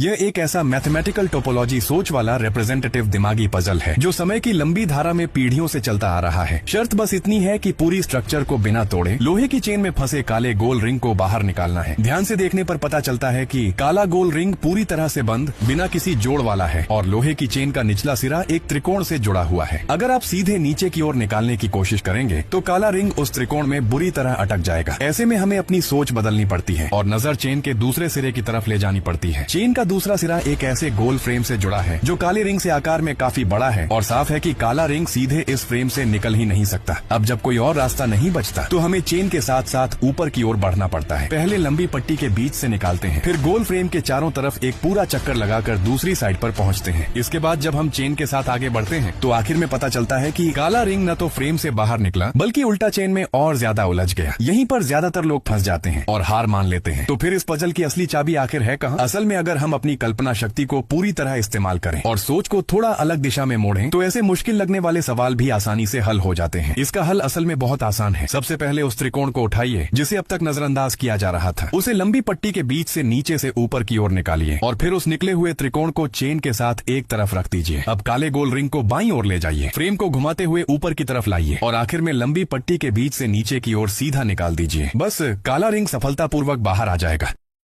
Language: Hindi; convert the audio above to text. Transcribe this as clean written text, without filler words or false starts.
यह एक ऐसा मैथमेटिकल टोपोलॉजी सोच वाला रिप्रेजेंटेटिव दिमागी पजल है जो समय की लंबी धारा में पीढ़ियों से चलता आ रहा है। शर्त बस इतनी है कि पूरी स्ट्रक्चर को बिना तोड़े लोहे की चेन में फंसे काले गोल रिंग को बाहर निकालना है। ध्यान से देखने पर पता चलता है कि काला गोल रिंग पूरी तरह से बंद, बिना किसी जोड़ वाला है और लोहे की चेन का निचला सिरा एक त्रिकोण से जुड़ा हुआ है। अगर आप सीधे नीचे की ओर निकालने की कोशिश करेंगे तो काला रिंग उस त्रिकोण में बुरी तरह अटक जाएगा। ऐसे में हमें अपनी सोच बदलनी पड़ती है और नजर चेन के दूसरे सिरे की तरफ ले जानी पड़ती है। चेन का दूसरा सिरा एक ऐसे गोल फ्रेम से जुड़ा है जो काले रिंग से आकार में काफी बड़ा है और साफ है कि काला रिंग सीधे इस फ्रेम से निकल ही नहीं सकता। अब जब कोई और रास्ता नहीं बचता तो हमें चेन के साथ साथ ऊपर की ओर बढ़ना पड़ता है। पहले लंबी पट्टी के बीच से निकालते हैं, फिर गोल फ्रेम के चारों तरफ एक पूरा चक्कर लगाकर दूसरी साइड पर पहुंचते हैं। इसके बाद जब हम चेन के साथ आगे बढ़ते हैं तो आखिर में पता चलता है कि काला रिंग न तो फ्रेम से बाहर निकला बल्कि उल्टा चेन में और ज्यादा उलझ गया। यहीं पर ज्यादातर लोग फंस जाते हैं और हार मान लेते हैं। तो फिर इस पजल की असली चाबी आखिर है कहाँ? असल में अगर हम अपनी कल्पना शक्ति को पूरी तरह इस्तेमाल करें और सोच को थोड़ा अलग दिशा में मोड़ें तो ऐसे मुश्किल लगने वाले सवाल भी आसानी से हल हो जाते हैं। इसका हल असल में बहुत आसान है। सबसे पहले उस त्रिकोण को उठाइए जिसे अब तक नजरअंदाज किया जा रहा था। उसे लंबी पट्टी के बीच से नीचे से ऊपर की ओर निकालिए और फिर उस निकले हुए त्रिकोण को चेन के साथ एक तरफ रख दीजिए। अब काले गोल रिंग को बाईं ओर ले जाइए, फ्रेम को घुमाते हुए ऊपर की तरफ लाइए और आखिर में लंबी पट्टी के बीच से नीचे की ओर सीधा निकाल दीजिए। बस काला रिंग सफलतापूर्वक बाहर आ जाएगा।